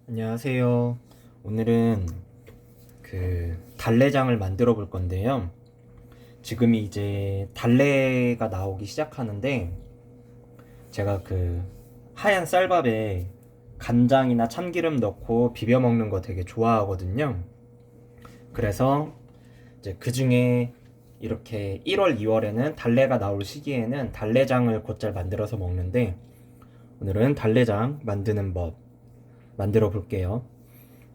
안녕하세요. 오늘은 달래장을 만들어 볼 건데요. 지금이 이제 달래가 나오기 시작하는데 제가 하얀 쌀밥에 간장이나 참기름 넣고 비벼 먹는 거 되게 좋아하거든요. 그래서 이제 그 중에 이렇게 1월, 2월에는 달래가 나올 시기에는 달래장을 곧잘 만들어서 먹는데 오늘은 달래장 만드는 법 만들어 볼게요.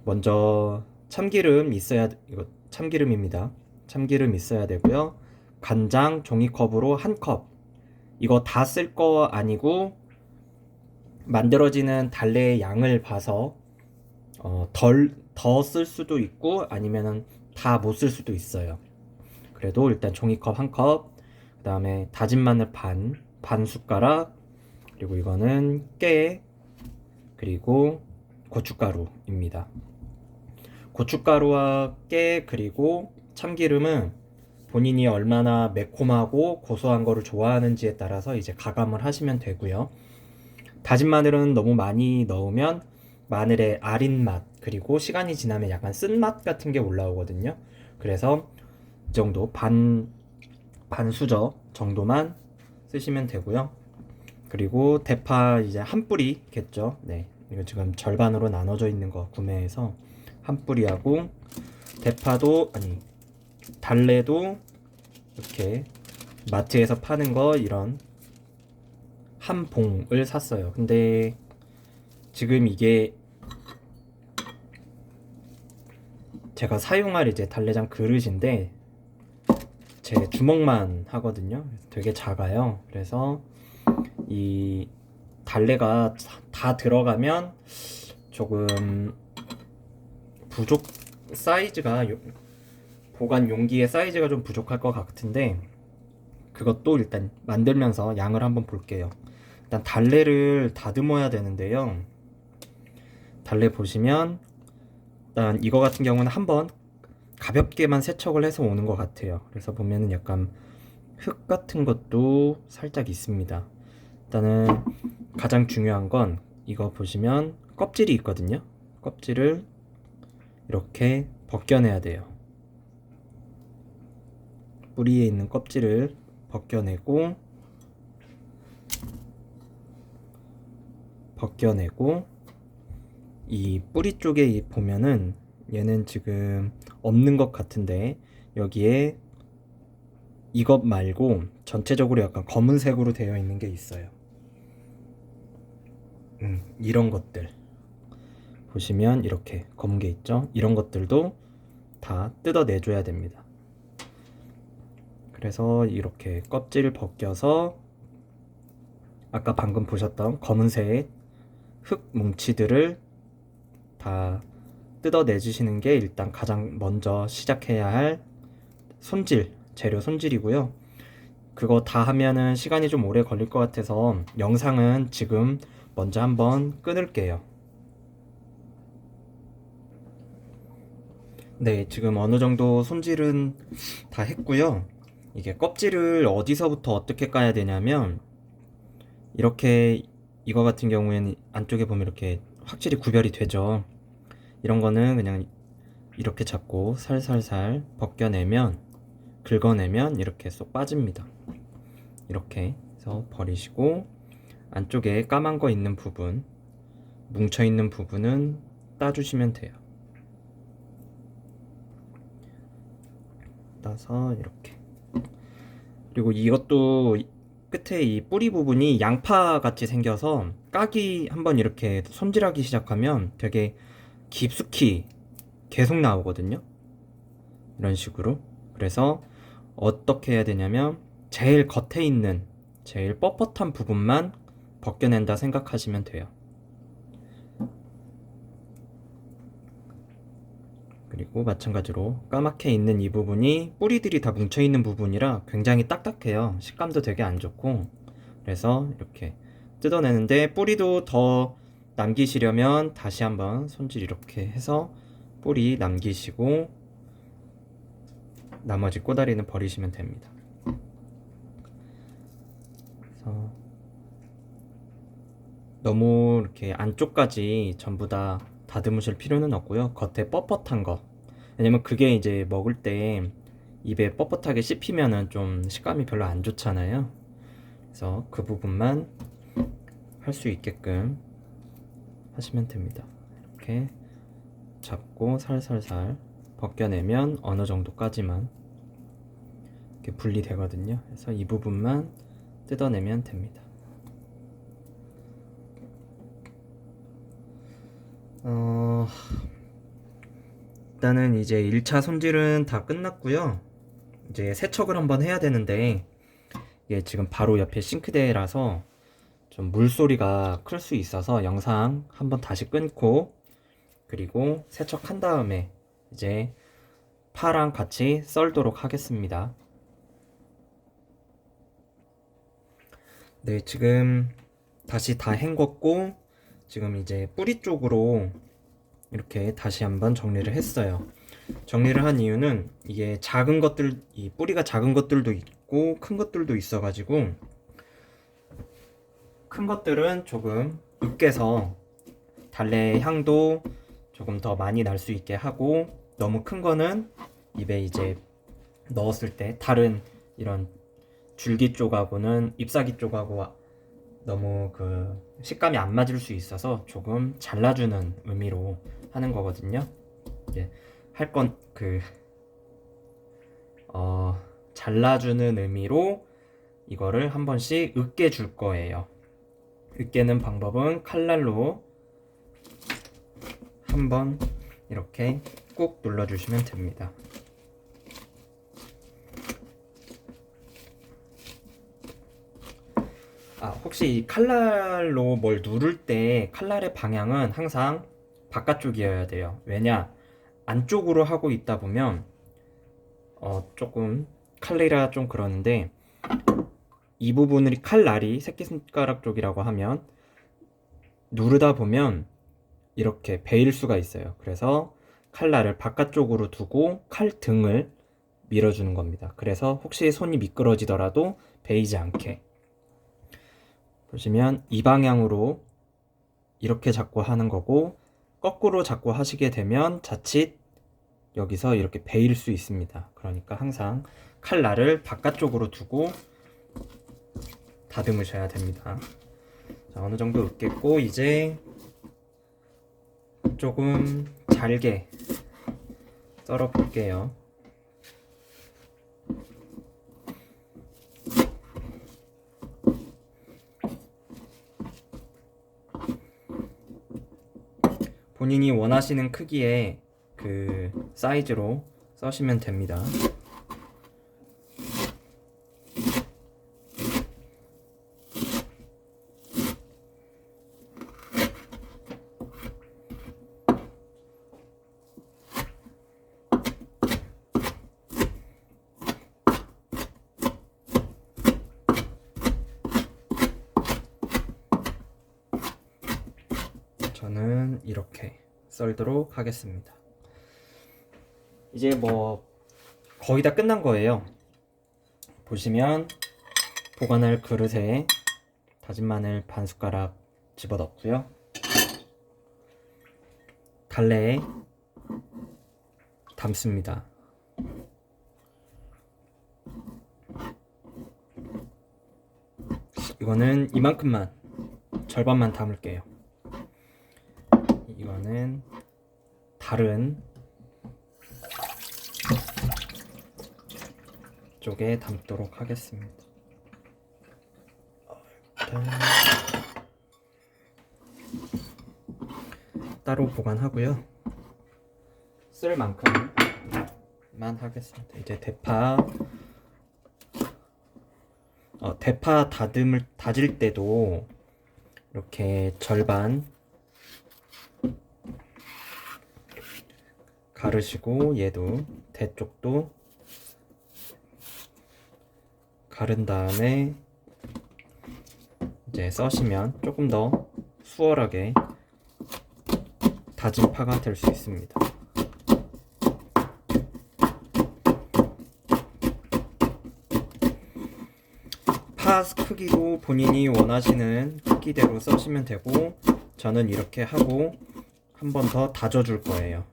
먼저 이거 참기름입니다. 참기름 있어야 되고요. 간장 종이컵으로 한 컵. 이거 다 쓸 거 아니고 만들어지는 달래의 양을 봐서 더 쓸 수도 있고 아니면은 다 못 쓸 수도 있어요. 그래도 일단 종이컵 한 컵, 그다음에 다진 마늘 반 숟가락, 그리고 이거는 깨, 그리고 고춧가루입니다. 고춧가루와 깨 그리고 참기름은 본인이 얼마나 매콤하고 고소한 거를 좋아하는지에 따라서 이제 가감을 하시면 되고요. 다진 마늘은 너무 많이 넣으면 마늘의 아린 맛 그리고 시간이 지나면 약간 쓴맛 같은 게 올라오거든요. 그래서 이 정도 반 수저 정도만 쓰시면 되고요. 그리고 대파 이제 한 뿌리겠죠. 네. 이거 지금 절반으로 나눠져 있는 거 구매해서 한 뿌리하고 달래도 이렇게 마트에서 파는 거 이런 한 봉을 샀어요. 근데 지금 이게 제가 사용할 이제 달래장 그릇인데 제 주먹만 하거든요. 되게 작아요. 그래서 이 달래가 다 들어가면 조금 부족 사이즈가 보관 용기의 사이즈가 좀 부족할 것 같은데 그것도 일단 만들면서 양을 한번 볼게요. 일단 달래를 다듬어야 되는데요. 달래 보시면 일단 이거 같은 경우는 한번 가볍게만 세척을 해서 오는 것 같아요. 그래서 보면은 약간 흙 같은 것도 살짝 있습니다. 일단은 가장 중요한 건 이거 보시면 껍질이 있거든요. 껍질을 이렇게 벗겨내야 돼요. 뿌리에 있는 껍질을 벗겨내고 이 뿌리 쪽에 보면은 얘는 지금 없는 것 같은데 여기에 이것 말고 전체적으로 약간 검은색으로 되어 있는 게 있어요. 이런 것들 보시면 이렇게 검은 게 있죠. 이런 것들도 다 뜯어내줘야 됩니다. 그래서 이렇게 껍질 벗겨서 아까 방금 보셨던 검은색 흙 뭉치들을 다 뜯어내주시는 게 일단 가장 먼저 시작해야 할 재료 손질이고요. 그거 다 하면은 시간이 좀 오래 걸릴 것 같아서 영상은 지금 먼저 한번 끊을게요. 네, 지금 어느 정도 손질은 다 했고요. 이게 껍질을 어디서부터 어떻게 까야 되냐면 이렇게 이거 같은 경우에는 안쪽에 보면 이렇게 확실히 구별이 되죠. 이런 거는 그냥 이렇게 잡고 살살살 긁어내면 이렇게 쏙 빠집니다. 이렇게 해서 버리시고 안쪽에 까만 거 있는 부분, 뭉쳐 있는 부분은 따주시면 돼요. 따서 이렇게. 그리고 이것도 끝에 이 뿌리 부분이 양파 같이 생겨서 까기 한번 이렇게 손질하기 시작하면 되게 깊숙이 계속 나오거든요. 이런 식으로. 그래서 어떻게 해야 되냐면 제일 겉에 있는 제일 뻣뻣한 부분만 벗겨낸다 생각하시면 돼요. 그리고 마찬가지로 까맣게 있는 이 부분이 뿌리들이 다 뭉쳐있는 부분이라 굉장히 딱딱해요. 식감도 되게 안 좋고. 그래서 이렇게 뜯어내는데 뿌리도 더 남기시려면 다시 한번 손질 이렇게 해서 뿌리 남기시고 나머지 꼬다리는 버리시면 됩니다. 그래서 너무 이렇게 안쪽까지 전부 다 다듬으실 필요는 없고요. 겉에 뻣뻣한 거, 왜냐면 그게 이제 먹을 때 입에 뻣뻣하게 씹히면은 좀 식감이 별로 안 좋잖아요. 그래서 그 부분만 할 수 있게끔 하시면 됩니다. 이렇게 잡고 살살살 벗겨내면 어느 정도까지만 이렇게 분리되거든요. 그래서 이 부분만 뜯어내면 됩니다. 일단은 이제 1차 손질은 다 끝났고요. 이제 세척을 한번 해야 되는데 이게 지금 바로 옆에 싱크대라서 좀 물소리가 클 수 있어서 영상 한번 다시 끊고 그리고 세척한 다음에 이제 파랑 같이 썰도록 하겠습니다. 네, 지금 다시 다 헹궜고 지금 이제 뿌리 쪽으로 이렇게 다시 한번 정리를 했어요. 정리를 한 이유는 이게 작은 것들, 이 뿌리가 작은 것들도 있고 큰 것들도 있어가지고 큰 것들은 조금 으깨서 달래의 향도 조금 더 많이 날 수 있게 하고, 너무 큰 거는 입에 이제 넣었을 때 다른 이런 줄기 쪽하고는 잎사귀 쪽하고 너무 그 식감이 안 맞을 수 있어서 조금 잘라주는 의미로 하는 거거든요. 이제 할 건 잘라주는 의미로 이거를 한 번씩 으깨 줄 거예요. 으깨는 방법은 칼날로 한번 이렇게 꾹 눌러주시면 됩니다. 혹시 이 칼날로 뭘 누를 때 칼날의 방향은 항상 바깥쪽이어야 돼요. 왜냐? 안쪽으로 하고 있다 보면 조금 칼날이라 좀 그러는데, 이 부분을 칼날이 새끼손가락 쪽이라고 하면 누르다 보면 이렇게 베일 수가 있어요. 그래서 칼날을 바깥쪽으로 두고 칼등을 밀어주는 겁니다. 그래서 혹시 손이 미끄러지더라도 베이지 않게. 보시면 이 방향으로 이렇게 잡고 하는 거고, 거꾸로 잡고 하시게 되면 자칫 여기서 이렇게 베일 수 있습니다. 그러니까 항상 칼날을 바깥쪽으로 두고 다듬으셔야 됩니다. 자, 어느 정도 으깼고 이제 조금 잘게 썰어 볼게요. 본인이 원하시는 크기의 그 사이즈로 써시면 됩니다. 저는 이렇게 썰도록 하겠습니다. 이제 뭐 거의 다 끝난 거예요. 보시면 보관할 그릇에 다진 마늘 반 숟가락 집어넣고요. 달래에 담습니다. 이거는 이만큼만, 절반만 담을게요. 이거는 다른 쪽에 담도록 하겠습니다. 따로 보관하고요. 쓸 만큼만 하겠습니다. 이제 대파 다질 때도 이렇게 절반 가르시고, 얘도 대 쪽도 가른 다음에 이제 써시면 조금 더 수월하게 다진 파가 될 수 있습니다. 파 크기도 본인이 원하시는 크기대로 써시면 되고, 저는 이렇게 하고 한 번 더 다져줄 거예요.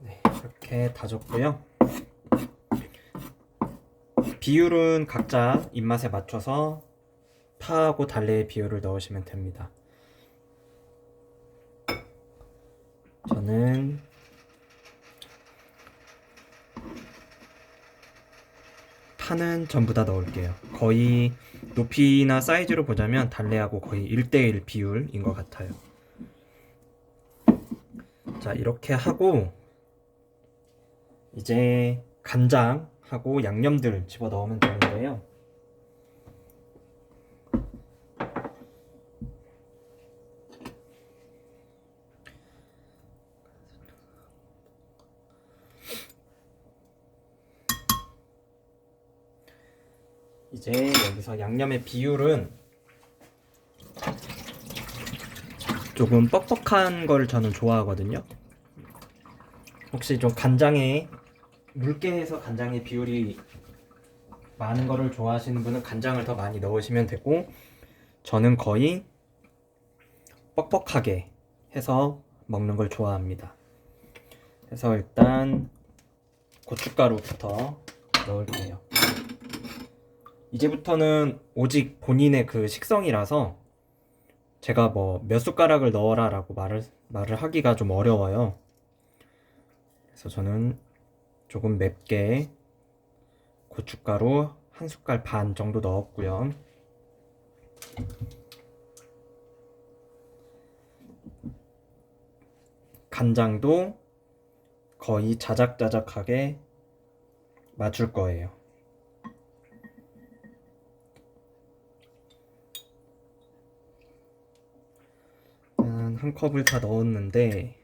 네, 이렇게 다졌고요. 비율은 각자 입맛에 맞춰서 파하고 달래의 비율을 넣으시면 됩니다. 저는 파는 전부 다 넣을게요. 거의 높이나 사이즈로 보자면 달래하고 거의 1대1 비율인 것 같아요. 자, 이렇게 하고 이제 간장하고 양념들 집어 넣으면 되는데요. 이제 여기서 양념의 비율은 조금 뻑뻑한 걸 저는 좋아하거든요. 혹시 좀 간장에 묽게 해서 간장의 비율이 많은 거를 좋아하시는 분은 간장을 더 많이 넣으시면 되고, 저는 거의 뻑뻑하게 해서 먹는 걸 좋아합니다. 그래서 일단 고춧가루부터 넣을게요. 이제부터는 오직 본인의 그 식성이라서 제가 뭐 몇 숟가락을 넣어라 라고 말을 하기가 좀 어려워요. 그래서 저는 조금 맵게 고춧가루 1숟갈 반 정도 넣었고요. 간장도 거의 자작자작하게 맞출 거예요. 한 컵을 다 넣었는데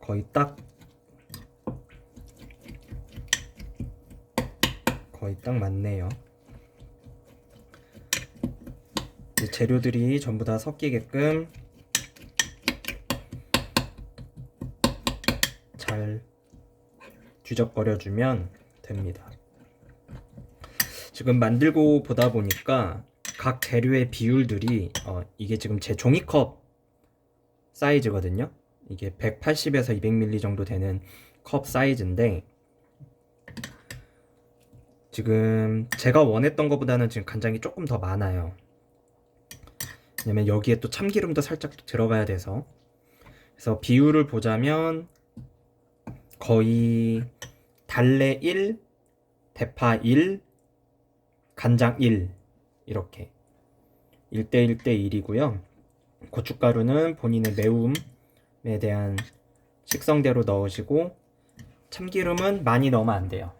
거의 딱 맞네요. 이제 재료들이 전부 다 섞이게끔 잘 뒤적거려주면 됩니다. 지금 만들고 보다 보니까 각 재료의 비율들이 이게 지금 제 종이컵 사이즈거든요. 이게 180에서 200ml 정도 되는 컵 사이즈인데 지금 제가 원했던 것보다는 지금 간장이 조금 더 많아요. 왜냐면 여기에 또 참기름도 살짝 들어가야 돼서. 그래서 비율을 보자면 거의 달래 1, 대파 1, 간장 1 이렇게 1대 1대 1이고요. 고춧가루는 본인의 매움에 대한 식성대로 넣으시고, 참기름은 많이 넣으면 안 돼요.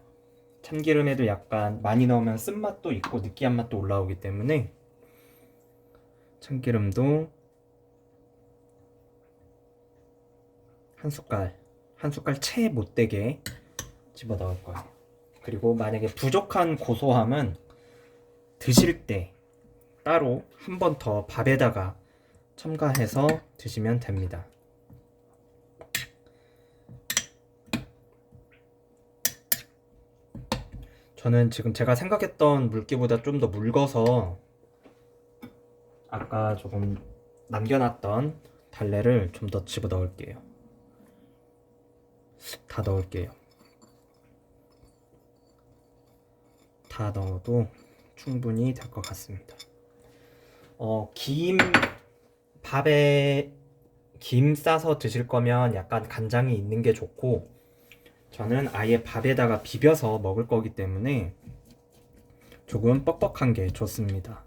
참기름에도 약간 많이 넣으면 쓴맛도 있고 느끼한 맛도 올라오기 때문에 참기름도 한 숟갈 채 못되게 집어 넣을 거예요. 그리고 만약에 부족한 고소함은 드실 때 따로 한 번 더 밥에다가 첨가해서 드시면 됩니다. 저는 지금 제가 생각했던 물기보다 좀 더 묽어서 아까 조금 남겨놨던 달래를 좀 더 집어 넣을게요. 다 넣을게요. 다 넣어도 충분히 될 것 같습니다. 밥에 김 싸서 드실 거면 약간 간장이 있는 게 좋고, 저는 아예 밥에다가 비벼서 먹을 거기 때문에 조금 뻑뻑한 게 좋습니다.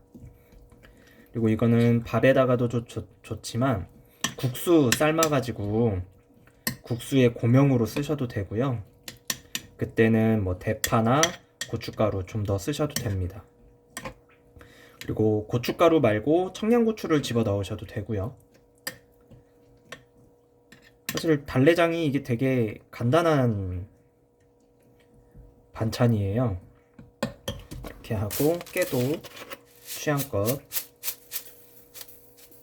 그리고 이거는 밥에다가도 좋지만 국수 삶아가지고 국수의 고명으로 쓰셔도 되고요. 그때는 뭐 대파나 고춧가루 좀 더 쓰셔도 됩니다. 그리고 고춧가루 말고 청양고추를 집어 넣으셔도 되고요. 사실 달래장이 이게 되게 간단한 반찬이에요. 이렇게 하고 깨도 취향껏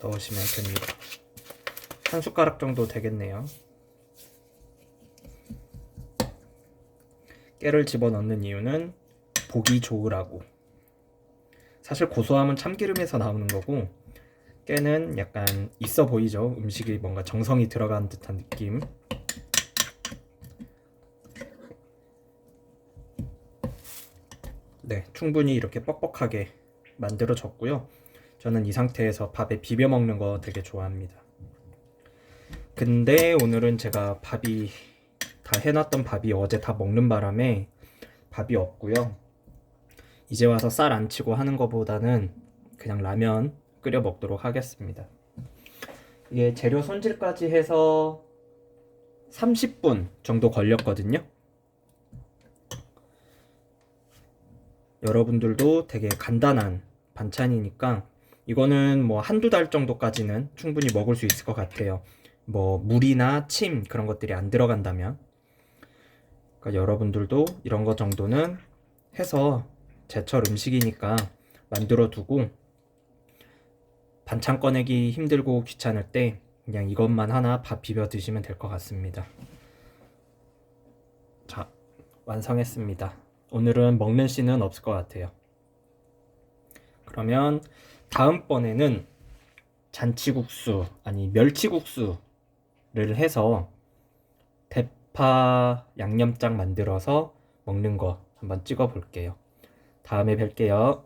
넣으시면 됩니다. 한 숟가락 정도 되겠네요. 깨를 집어넣는 이유는 보기 좋으라고. 사실 고소함은 참기름에서 나오는 거고 깨는 약간 있어 보이죠? 음식이 뭔가 정성이 들어간 듯한 느낌. 네, 충분히 이렇게 뻑뻑하게 만들어졌고요. 저는 이 상태에서 밥에 비벼 먹는 거 되게 좋아합니다. 근데 오늘은 제가 밥이 다 해놨던 밥이 어제 다 먹는 바람에 밥이 없고요. 이제 와서 쌀 안 치고 하는 것보다는 그냥 라면 끓여 먹도록 하겠습니다. 이게 재료 손질까지 해서 30분 정도 걸렸거든요. 여러분들도 되게 간단한 반찬이니까 이거는 뭐 한두 달 정도까지는 충분히 먹을 수 있을 것 같아요. 뭐 물이나 침 그런 것들이 안 들어간다면. 그러니까 여러분들도 이런 거 정도는 해서 제철 음식이니까 만들어 두고 반찬 꺼내기 힘들고 귀찮을 때 그냥 이것만 하나 밥 비벼 드시면 될 것 같습니다. 자, 완성했습니다. 오늘은 먹는 씬은 없을 것 같아요. 그러면 다음번에는 잔치국수, 아니 멸치국수를 해서 대파 양념장 만들어서 먹는 거 한번 찍어 볼게요. 다음에 뵐게요.